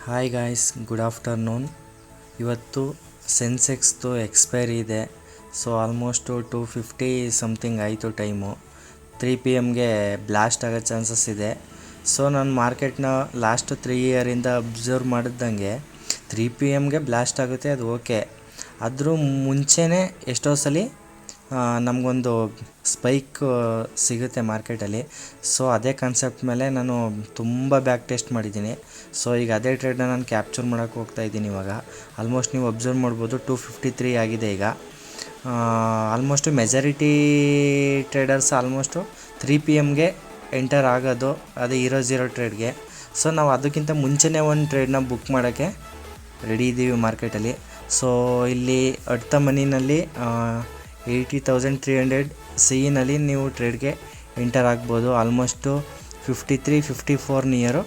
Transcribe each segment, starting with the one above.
Hi guys, good afternoon. ಇವತ್ತು ಸೆನ್ಸೆಕ್ಸ್ದು expiry ಇದೆ. So almost 250 something ಆಯಿತು ಟೈಮು. 3 PM ಬ್ಲಾಸ್ಟ್ ಆಗೋ ಚಾನ್ಸಸ್ ಇದೆ. ಸೊ ನಾನು ಮಾರ್ಕೆಟ್ನ ಲಾಸ್ಟ್ 3 ಇಯರಿಂದ ಅಬ್ಸರ್ವ್ ಮಾಡಿದಂಗೆ 3 PM ಬ್ಲಾಸ್ಟ್ ಆಗುತ್ತೆ, ಅದು ಓಕೆ. ಅದ್ರ ಮುಂಚೆನೇ ಎಷ್ಟೋ ಸಲ ನಮಗೊಂದು ಸ್ಪೈಕ್ ಸಿಗುತ್ತೆ ಮಾರ್ಕೆಟಲ್ಲಿ. ಸೊ ಅದೇ ಕಾನ್ಸೆಪ್ಟ್ ಮೇಲೆ ನಾನು ತುಂಬ ಬ್ಯಾಕ್ ಟೆಸ್ಟ್ ಮಾಡಿದ್ದೀನಿ. ಸೊ ಈಗ ಅದೇ ಟ್ರೇಡ್ನ ನಾನು ಕ್ಯಾಪ್ಚರ್ ಮಾಡೋಕ್ಕೆ ಹೋಗ್ತಾಯಿದ್ದೀನಿ. ಇವಾಗ ಆಲ್ಮೋಸ್ಟ್ ನೀವು ಅಬ್ಸರ್ವ್ ಮಾಡ್ಬೋದು 253 ಆಗಿದೆ ಈಗ. Almost majority traders almost 3 PM enter ಆಗೋದು ಅದೇ 0 ಟ್ರೇಡ್ಗೆ. ಸೊ ನಾವು ಅದಕ್ಕಿಂತ ಮುಂಚೆನೇ ಒಂದು ಟ್ರೇಡ್ನ ಬುಕ್ ಮಾಡೋಕ್ಕೆ ರೆಡಿ ಇದ್ದೀವಿ ಮಾರ್ಕೆಟಲ್ಲಿ. ಸೊ ಇಲ್ಲಿ ಅಟ್ ದ ಮನಿನಲ್ಲಿ 80,300 CEನಲ್ಲಿ ನೀವು ಟ್ರೇಡ್ಗೆ ಎಂಟರ್ ಆಗ್ಬೋದು. Almost 53-54 near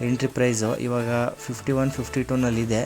entry price. ಇವಾಗ 51-52ನಲ್ಲಿದೆ.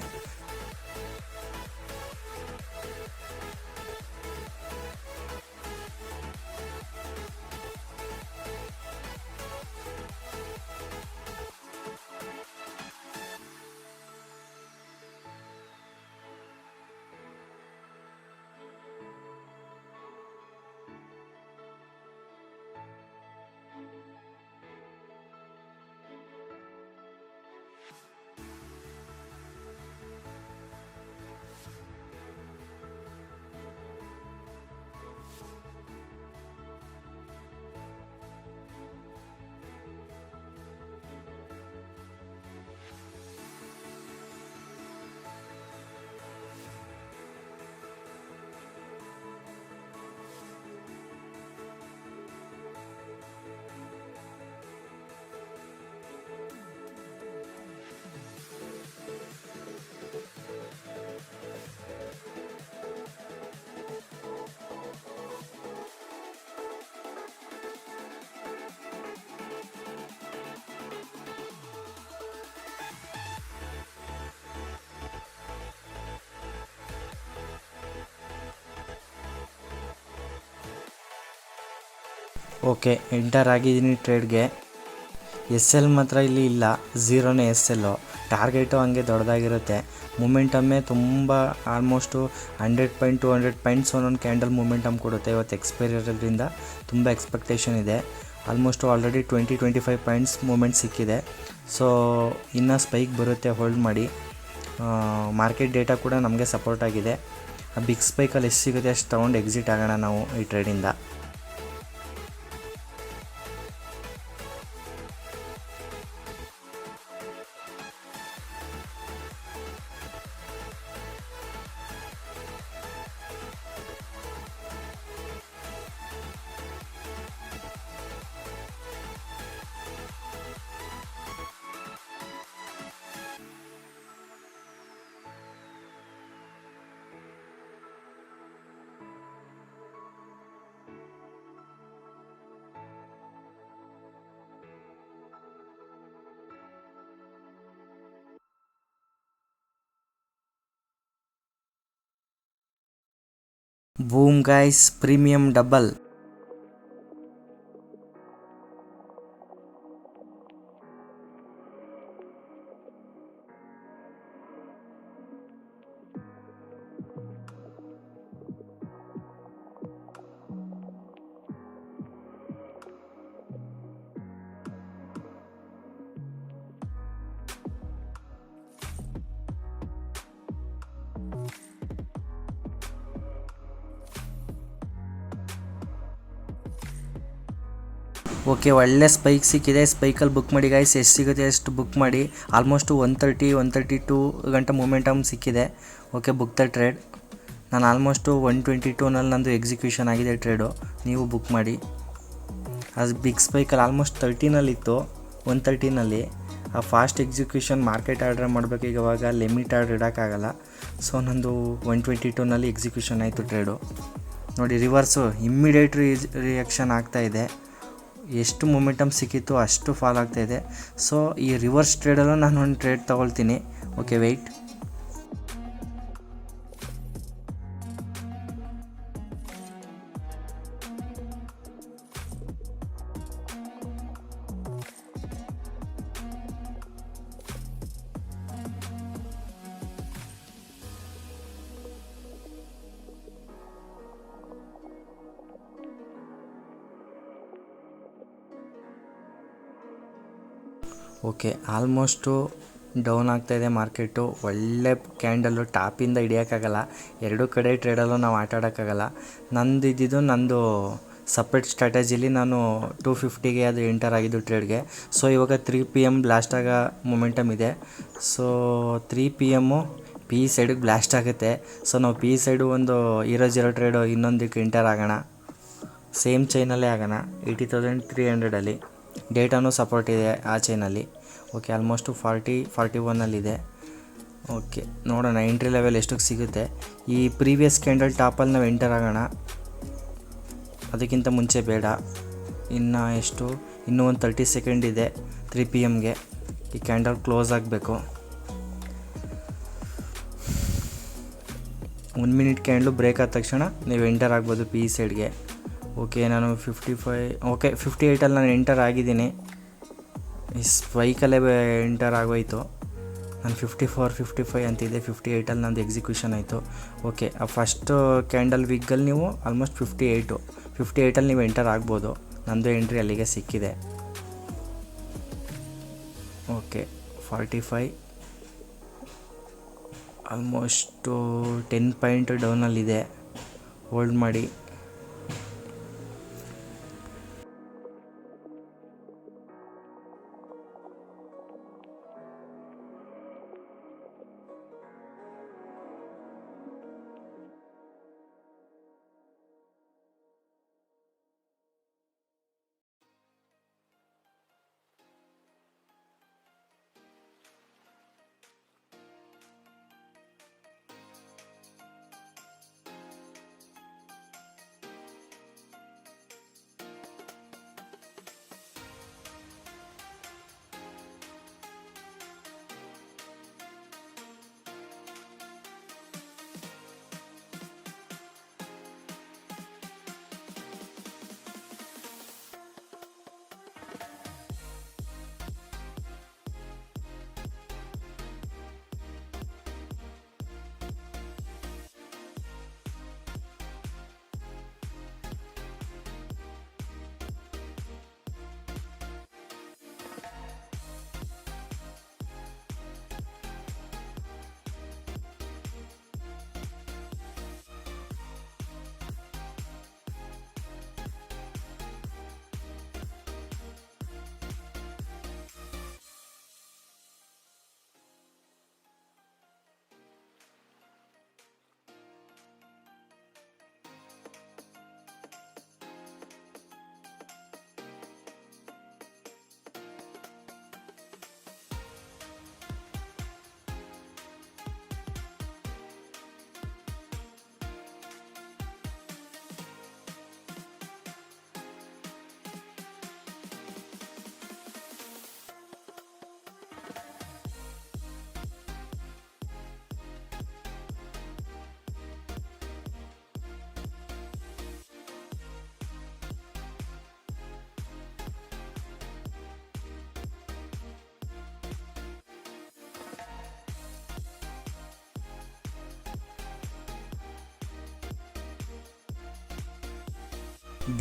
ಓಕೆ, ಎಂಟರ್ ಆಗಿದ್ದೀನಿ ಟ್ರೇಡ್ಗೆ. SL ಮಾತ್ರ ಇಲ್ಲಿ ಇಲ್ಲ, 0ನೇ SL. ಟಾರ್ಗೆಟು ಹಂಗೆ ದೊಡ್ಡದಾಗಿರುತ್ತೆ. ಮೂಮೆಂಟಮ್ಮೇ ತುಂಬ ಆಲ್ಮೋಸ್ಟು 100 ಪಾಯಿಂಟ್ 200 ಪಾಯಿಂಟ್ಸ್ ಒಂದೊಂದು ಕ್ಯಾಂಡಲ್ ಮೂಮೆಂಟಮ್ ಕೊಡುತ್ತೆ. ಇವತ್ತು ಎಕ್ಸ್ಪೈರಿ ಇರೋದ್ರಿಂದ ತುಂಬ ಎಕ್ಸ್ಪೆಕ್ಟೇಷನ್ ಇದೆ. ಆಲ್ಮೋಸ್ಟು ಆಲ್ರೆಡಿ 20-25 ಪಾಯಿಂಟ್ಸ್ ಮೂಮೆಂಟ್ ಸಿಕ್ಕಿದೆ. ಸೊ ಇನ್ನೂ ಸ್ಪೈಕ್ ಬರುತ್ತೆ, ಹೋಲ್ಡ್ ಮಾಡಿ. ಮಾರ್ಕೆಟ್ ಡೇಟಾ ಕೂಡ ನಮಗೆ ಸಪೋರ್ಟ್ ಆಗಿದೆ. ಆ ಬಿಗ್ ಸ್ಪೈಕಲ್ಲಿ ಎಷ್ಟು ಸಿಗುತ್ತೆ ಅಷ್ಟು ತೊಗೊಂಡು ಎಕ್ಸಿಟ್ ಆಗೋಣ ನಾವು ಈ ಟ್ರೇಡಿಂದ. Boom guys, premium double. Okay, ಒಳ್ಳೆ ಸ್ಪೈಕ್ ಸಿಕ್ಕಿದೆ. ಸ್ಪೈಕಲ್ಲಿ ಬುಕ್ ಮಾಡಿ ಗೈಸ್. ಎಷ್ಟು ಸಿಗುತ್ತೆ ಅಷ್ಟು ಬುಕ್ ಮಾಡಿ. ಆಲ್ಮೋಸ್ಟು 130-132 ಗಂಟೆ ಮೂಮೆಂಟಮ್ ಸಿಕ್ಕಿದೆ. Okay, book the trade. ನಾನು ಆಲ್ಮೋಸ್ಟು 122ನಲ್ಲಿ ನಂದು ಎಕ್ಸಿಕ್ಯೂಷನ್ ಆಗಿದೆ ಟ್ರೇಡು. ನೀವು ಬುಕ್ ಮಾಡಿ. ಅದು ಬಿಗ್ ಸ್ಪೈಕಲ್ಲಿ ಆಲ್ಮೋಸ್ಟ್ 30ನಲ್ಲಿತ್ತು, 130ನಲ್ಲಿ. ಆ ಫಾಸ್ಟ್ ಎಕ್ಸಿಕ್ಯೂಷನ್ ಮಾರ್ಕೆಟ್ ಆರ್ಡ್ರ್ ಮಾಡಬೇಕು. ಈಗ ಇವಾಗ ಲಿಮಿಟ್ ಆರ್ಡ್ರ್ ಇಡೋಕ್ಕಾಗಲ್ಲ. ಸೊ ನಂದು 122ನಲ್ಲಿ ಎಕ್ಸಿಕ್ಯೂಷನ್ ಆಯಿತು ಟ್ರೇಡು. ನೋಡಿ, ರಿವರ್ಸು ಇಮ್ಮಿಡಿಯೇಟ್ ರಿಯಾಕ್ಷನ್ ಆಗ್ತಾಯಿದೆ. ಎಷ್ಟು ಮೊಮೆಂಟಮ್ ಸಿಕ್ಕಿತ್ತು ಅಷ್ಟು ಫಾಲ್ ಆಗ್ತಾಯಿದೆ. ಸೊ ಈ ರಿವರ್ಸ್ ಟ್ರೇಡಲ್ಲೂ ನಾನು ಒಂದು ಟ್ರೇಡ್ ತೊಗೊಳ್ತೀನಿ. Okay, wait. Okay, almost down ಆಗ್ತಾಯಿದೆ ಮಾರ್ಕೆಟು. ಒಳ್ಳೆ ಕ್ಯಾಂಡಲ್ಲು, ಟಾಪಿಂದ ಹಿಡಿಯೋಕ್ಕಾಗಲ್ಲ. ಎರಡೂ ಕಡೆ ಟ್ರೇಡಲ್ಲೂ ನಾವು ಆಟ ಆಡೋಕ್ಕಾಗಲ್ಲ. ನಂದು ಸಪ್ರೇಟ್ ಸ್ಟ್ರಾಟಜಿಲಿ ನಾನು 250ಗೆ ಅದು ಎಂಟರ್ ಆಗಿದ್ದು ಟ್ರೇಡ್ಗೆ. ಸೊ ಇವಾಗ 3 PM ಬ್ಲಾಸ್ಟ್ ಆಗೋ ಮೊಮೆಂಟಮ್ ಇದೆ. ಸೊ 3 PM ಪಿ ಸೈಡಿಗೆ ಬ್ಲಾಸ್ಟ್ ಆಗುತ್ತೆ. ಸೊ ನಾವು ಪಿ ಸೈಡು ಒಂದು ಇರೋ ಟ್ರೇಡು ಇನ್ನೊಂದಕ್ಕೆ ಎಂಟರ್ ಆಗೋಣ. ಸೇಮ್ ಚೈನಲ್ಲೇ ಆಗೋಣ 80,300ಅಲ್ಲಿ. ಡೇಟಾನೂ ಸಪೋರ್ಟ್ ಇದೆ ಆ ಚೈನಲ್ಲಿ. ಓಕೆ, ಆಲ್ಮೋಸ್ಟು 41ಅಲ್ಲಿದೆ. ಓಕೆ, ನೋಡೋಣ ಎಂಟ್ರಿ ಲೆವೆಲ್ ಎಷ್ಟಕ್ಕೆ ಸಿಗುತ್ತೆ. ಈ ಪ್ರೀವಿಯಸ್ ಕ್ಯಾಂಡಲ್ ಟಾಪಲ್ಲಿ ನಾವು ಎಂಟರ್ ಆಗೋಣ. ಅದಕ್ಕಿಂತ ಮುಂಚೆ ಬೇಡ. ಇನ್ನೂ ಒಂದು 30 ಸೆಕೆಂಡ್ ಇದೆ 3 PMಗೆ. ಈ ಕ್ಯಾಂಡಲ್ ಕ್ಲೋಸ್ ಆಗಬೇಕು. 1 ಮಿನಿಟ್ ಕ್ಯಾಂಡ್ಲು ಬ್ರೇಕ್ ಆದ ತಕ್ಷಣ ನೀವು ಎಂಟರ್ ಆಗ್ಬೋದು ಪಿ ಸೈಡ್ಗೆ. ಓಕೆ, ನಾನು 58ಅಲ್ಲಿ ನಾನು ಎಂಟರ್ ಆಗಿದ್ದೀನಿ. ಈ ಸ್ಪೈಕಲ್ಲೇ ಎಂಟರ್ ಆಗೋಯ್ತು. ನಾನು 54, 55 ಅಂತಿದ್ದೆ. 58ಅಲ್ಲಿ ನಂದು ಎಕ್ಸಿಕ್ಯೂಷನ್ ಆಯಿತು. ಓಕೆ, ಆ ಫಸ್ಟು ಕ್ಯಾಂಡಲ್ ವಿಗ್ಗಲ್ಲಿ ನೀವು ಆಲ್ಮೋಸ್ಟ್ 58ಅಲ್ಲಿ ನೀವು ಎಂಟರ್ ಆಗ್ಬೋದು. ನಂದು ಎಂಟ್ರಿ ಅಲ್ಲಿಗೆ ಸಿಕ್ಕಿದೆ. ಓಕೆ, 45 ಆಲ್ಮೋಸ್ಟು 10 ಪಾಯಿಂಟ್ ಡೌನಲ್ಲಿದೆ. ಹೋಲ್ಡ್ ಮಾಡಿ.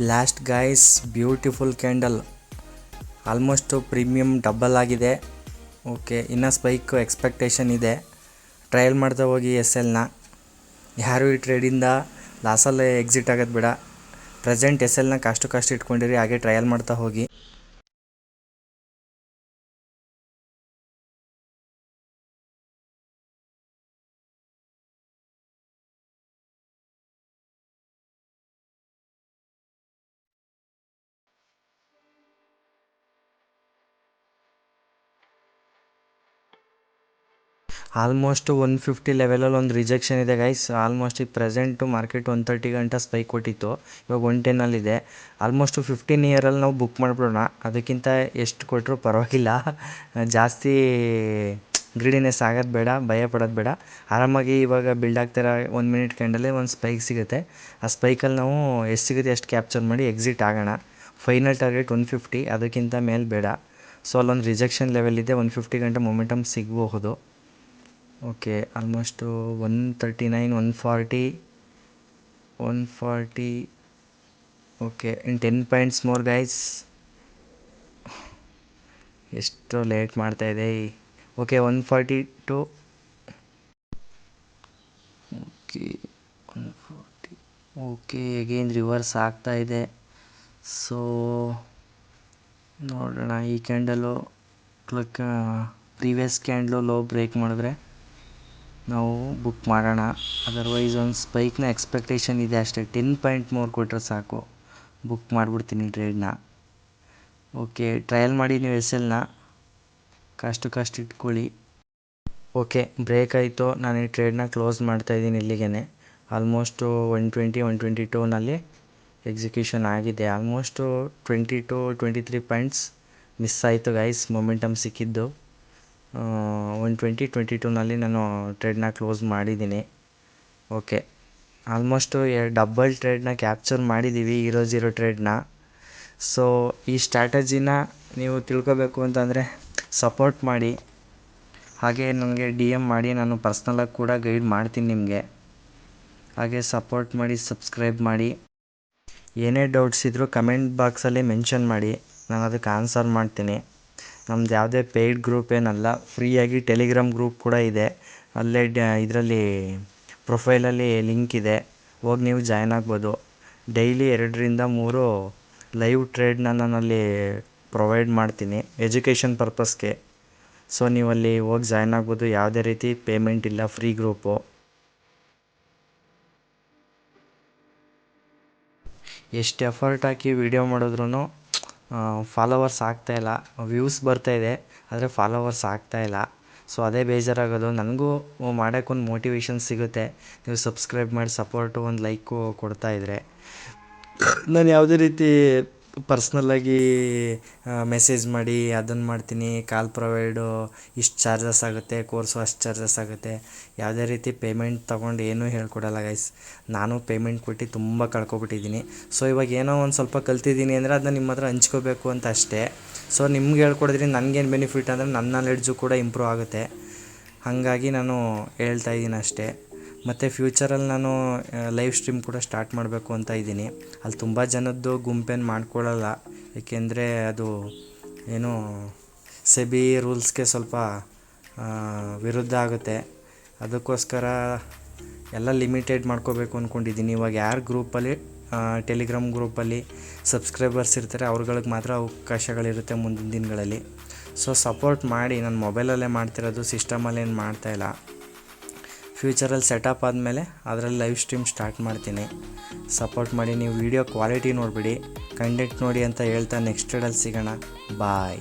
Blast guys, beautiful candle. Almost premium double ಆಗಿದೆ. ಓಕೆ, ಇನ್ನೂ ಸ್ಪೈಕ್ ಎಕ್ಸ್ಪೆಕ್ಟೇಷನ್ ಇದೆ. ಟ್ರಯಲ್ ಮಾಡ್ತಾ ಹೋಗಿ SLನ. ಯಾರು ಈ ಟ್ರೇಡಿಂದ ಲಾಸಲ್ಲೇ ಎಕ್ಸಿಟ್ ಆಗೋದು ಬೇಡ. ಪ್ರೆಸೆಂಟ್ SLನ ಕಾಸ್ಟ್ ಇಟ್ಕೊಂಡಿರಿ, ಹಾಗೆ ಟ್ರಯಲ್ ಮಾಡ್ತಾ ಹೋಗಿ. ಆಲ್ಮೋಸ್ಟು 150 ಲೆವೆಲಲ್ಲಿ ಒಂದು ರಿಜೆಕ್ಷನ್ ಇದೆ ಗೈಸ್. ಆಲ್ಮೋಸ್ಟ್ ಈಗ ಪ್ರೆಸೆಂಟು ಮಾರ್ಕೆಟ್ 130 ಗಂಟ ಸ್ಪೈಕ್ ಕೊಟ್ಟಿತ್ತು. ಇವಾಗ 110ಅಲ್ಲಿದೆ. ಆಲ್ಮೋಸ್ಟು 15 ಇಯರಲ್ಲಿ ನಾವು ಬುಕ್ ಮಾಡಿಬಿಡೋಣ. ಅದಕ್ಕಿಂತ ಎಷ್ಟು ಕೊಟ್ಟರು ಪರವಾಗಿಲ್ಲ. ಜಾಸ್ತಿ ಗ್ರೀಡಿನೆಸ್ ಆಗೋದು ಬೇಡ, ಭಯ ಪಡೋದು ಬೇಡ. ಆರಾಮಾಗಿ ಇವಾಗ ಬಿಲ್ಡ್ ಆಗ್ತಿರೋ 1 ಮಿನಿಟ್ ಕ್ಯಾಂಡಲ್ಲೇ ಒಂದು ಸ್ಪೈಕ್ ಸಿಗುತ್ತೆ. ಆ ಸ್ಪೈಕಲ್ಲಿ ನಾವು ಎಷ್ಟು ಸಿಗುತ್ತೆ ಅಷ್ಟು ಕ್ಯಾಪ್ಚರ್ ಮಾಡಿ ಎಕ್ಸಿಟ್ ಆಗೋಣ. ಫೈನಲ್ ಟಾರ್ಗೆಟ್ 150, ಅದಕ್ಕಿಂತ ಮೇಲೆ ಬೇಡ. ಸೊ ಅಲ್ಲೊಂದು ರಿಜೆಕ್ಷನ್ ಲೆವೆಲ್ ಇದೆ. 150 ಗಂಟೆ ಮೊಮೆಂಟಮ್ ಸಿಗಬಹುದು. Okay, almost 139, 140. Okay, in 10 points more guys. ಎಷ್ಟು ಲೇಟ್ ಮಾಡ್ತಾಯಿದೆ. Okay 142. Okay 140. Okay again reverse ಆಗ್ತಾಯಿದೆ. ಸೊ ನೋಡೋಣ, ಈ candle previous candle low break ಮಾಡಿದ್ರೆ ನಾವು ಬುಕ್ ಮಾಡೋಣ. ಅದರ್ವೈಸ್ ಒಂದು ಸ್ಪೈಕ್ನ ಎಕ್ಸ್ಪೆಕ್ಟೇಷನ್ ಇದೆ ಅಷ್ಟೇ. 10 ಪಾಯಿಂಟ್ ಮೋರ್ ಕೊಟ್ಟರೆ ಸಾಕು, ಬುಕ್ ಮಾಡಿಬಿಡ್ತೀನಿ ಟ್ರೇಡ್ನ. ಓಕೆ, ಟ್ರಯಲ್ ಮಾಡಿ ನೀವು SLನ ಕಾಸ್ಟ್ ಇಟ್ಕೊಳ್ಳಿ. ಓಕೆ, ಬ್ರೇಕ್ ಆಯಿತು. ನಾನು ಈ ಟ್ರೇಡ್ನ ಕ್ಲೋಸ್ ಮಾಡ್ತಾಯಿದ್ದೀನಿ ಇಲ್ಲಿಗೆ. ಆಲ್ಮೋಸ್ಟು 122 ಎಕ್ಸಿಕ್ಯೂಷನ್ ಆಗಿದೆ. ಆಲ್ಮೋಸ್ಟು 23 ಪಾಯಿಂಟ್ಸ್ ಮಿಸ್ ಆಯಿತು ಗೈಸ್. ಮೊಮೆಂಟಮ್ ಸಿಕ್ಕಿದ್ದು 122 ನಾನು ಟ್ರೇಡ್ನ ಕ್ಲೋಸ್ ಮಾಡಿದ್ದೀನಿ. ಓಕೆ, ಆಲ್ಮೋಸ್ಟು ಡಬಲ್ ಟ್ರೇಡ್ನ ಕ್ಯಾಪ್ಚರ್ ಮಾಡಿದ್ದೀವಿ, 0 ಟ್ರೇಡ್ನ. ಸೊ ಈ ಸ್ಟ್ರಾಟಜಿನ ನೀವು ತಿಳ್ಕೊಬೇಕು ಅಂತಂದರೆ ಸಪೋರ್ಟ್ ಮಾಡಿ, ಹಾಗೆ ನನಗೆ DM ಮಾಡಿ, ನಾನು ಪರ್ಸ್ನಲಾಗಿ ಕೂಡ ಗೈಡ್ ಮಾಡ್ತೀನಿ ನಿಮಗೆ. ಹಾಗೆ ಸಪೋರ್ಟ್ ಮಾಡಿ, ಸಬ್ಸ್ಕ್ರೈಬ್ ಮಾಡಿ. ಏನೇ ಡೌಟ್ಸ್ ಇದ್ದರೂ ಕಮೆಂಟ್ ಬಾಕ್ಸಲ್ಲಿ ಮೆನ್ಷನ್ ಮಾಡಿ, ನಾನು ಅದಕ್ಕೆ ಆನ್ಸರ್ ಮಾಡ್ತೀನಿ. ನಮ್ದು ಯಾವುದೇ ಪೇಯ್ಡ್ ಗ್ರೂಪ್ ಏನಲ್ಲ, ಫ್ರೀಯಾಗಿ ಟೆಲಿಗ್ರಾಮ್ ಗ್ರೂಪ್ ಕೂಡ ಇದೆ. ಅಲ್ಲೇ ಇದರಲ್ಲಿ ಪ್ರೊಫೈಲಲ್ಲಿ ಲಿಂಕ್ ಇದೆ, ಹೋಗಿ ನೀವು ಜಾಯ್ನ್ ಆಗ್ಬೋದು. ಡೈಲಿ 2-3 ಲೈವ್ ಟ್ರೇಡ್ನ ನಾನಲ್ಲಿ ಪ್ರೊವೈಡ್ ಮಾಡ್ತೀನಿ ಎಜುಕೇಷನ್ ಪರ್ಪಸ್ಗೆ. ಸೊ ನೀವಲ್ಲಿ ಹೋಗಿ ಜಾಯ್ನ್ ಆಗ್ಬೋದು. ಯಾವುದೇ ರೀತಿ ಪೇಮೆಂಟ್ ಇಲ್ಲ, ಫ್ರೀ ಗ್ರೂಪು. ಎಷ್ಟು ಎಫರ್ಟ್ ಹಾಕಿ ವಿಡಿಯೋ ಮಾಡಿದ್ರೂ ಫಾಲೋವರ್ಸ್ ಆಗ್ತಾಯಿಲ್ಲ. ವ್ಯೂಸ್ ಬರ್ತಾಯಿದೆ, ಆದರೆ ಫಾಲೋವರ್ಸ್ ಆಗ್ತಾಯಿಲ್ಲ. ಸೊ ಅದೇ ಬೇಜಾರಾಗೋದು. ನನಗೂ ಮಾಡೋಕ್ಕೊಂದು ಮೋಟಿವೇಶನ್ ಸಿಗುತ್ತೆ, ನೀವು ಸಬ್ಸ್ಕ್ರೈಬ್ ಮಾಡಿ ಸಪೋರ್ಟು ಒಂದು ಲೈಕು ಕೊಡ್ತಾಯಿದ್ರೆ. ನಾನು ಯಾವುದೇ ರೀತಿ ಪರ್ಸ್ನಲ್ಲಾಗಿ ಮೆಸೇಜ್ ಮಾಡಿ ಅದನ್ನು ಮಾಡ್ತೀನಿ, ಕಾಲ್ ಪ್ರೊವೈಡು ಇಷ್ಟು ಚಾರ್ಜಸ್ ಆಗುತ್ತೆ, ಕೋರ್ಸು ಅಷ್ಟು ಚಾರ್ಜಸ್ ಆಗುತ್ತೆ, ಯಾವುದೇ ರೀತಿ ಪೇಮೆಂಟ್ ತೊಗೊಂಡು ಏನೂ ಹೇಳ್ಕೊಡಲ್ಲ ಗೈಸ್. ನಾನು ಪೇಮೆಂಟ್ ಕೊಟ್ಟು ತುಂಬ ಕಳ್ಕೊಬಿಟ್ಟಿದ್ದೀನಿ. ಸೊ ಇವಾಗ ಏನೋ ಒಂದು ಸ್ವಲ್ಪ ಕಲ್ತಿದ್ದೀನಿ ಅಂದರೆ ಅದನ್ನ ನಿಮ್ಮ ಹತ್ರ ಹಂಚ್ಕೋಬೇಕು ಅಂತ ಅಷ್ಟೇ. ಸೊ ನಿಮ್ಗೆ ಹೇಳ್ಕೊಡಿದ್ರೆ ನನಗೇನು ಬೆನಿಫಿಟ್ ಅಂದರೆ ನನ್ನ ನಾಲೆಡ್ಜು ಕೂಡ ಇಂಪ್ರೂವ್ ಆಗುತ್ತೆ. ಹಾಗಾಗಿ ನಾನು ಹೇಳ್ತಾಯಿದ್ದೀನಿ ಅಷ್ಟೇ. ಮತ್ತು ಫ್ಯೂಚರಲ್ಲಿ ನಾನು ಲೈವ್ ಸ್ಟ್ರೀಮ್ ಕೂಡ ಸ್ಟಾರ್ಟ್ ಮಾಡಬೇಕು ಅಂತ ಇದ್ದೀನಿ. ಅಲ್ಲಿ ತುಂಬ ಜನದ್ದು ಗುಂಪೇನು ಮಾಡ್ಕೊಳ್ಳಲ್ಲ, ಏಕೆಂದರೆ ಅದು ಏನು ಸೆಬಿ ರೂಲ್ಸ್ಗೆ ಸ್ವಲ್ಪ ವಿರುದ್ಧ ಆಗುತ್ತೆ. ಅದಕ್ಕೋಸ್ಕರ ಎಲ್ಲ ಲಿಮಿಟೆಡ್ ಮಾಡ್ಕೋಬೇಕು ಅಂದ್ಕೊಂಡಿದ್ದೀನಿ. ಇವಾಗ ಯಾರು ಗ್ರೂಪಲ್ಲಿ ಟೆಲಿಗ್ರಾಮ್ ಗ್ರೂಪಲ್ಲಿ ಸಬ್ಸ್ಕ್ರೈಬರ್ಸ್ ಇರ್ತಾರೆ ಅವ್ರುಗಳಿಗೆ ಮಾತ್ರ ಅವಕಾಶಗಳಿರುತ್ತೆ ಮುಂದಿನ ದಿನಗಳಲ್ಲಿ. ಸೊ ಸಪೋರ್ಟ್ ಮಾಡಿ. ನಾನು ಮೊಬೈಲಲ್ಲೇ ಮಾಡ್ತಿರೋದು, ಸಿಸ್ಟಮಲ್ಲಿ ಏನು ಮಾಡ್ತಾಯಿಲ್ಲ. ಫ್ಯೂಚರಲ್ಲಿ ಸೆಟಪ್ ಆದಮೇಲೆ ಅದರಲ್ಲಿ ಲೈವ್ ಸ್ಟ್ರೀಮ್ ಸ್ಟಾರ್ಟ್ ಮಾಡ್ತೀನಿ. ಸಪೋರ್ಟ್ ಮಾಡಿ. ನೀವು ವಿಡಿಯೋ ಕ್ವಾಲಿಟಿ ನೋಡಿಬಿಡಿ, ಕಂಟೆಂಟ್ ನೋಡಿ ಅಂತ ಹೇಳ್ತಾ ನೆಕ್ಸ್ಟ್ ಡೇಡಲ್ಲಿ ಸಿಗೋಣ. ಬಾಯ್.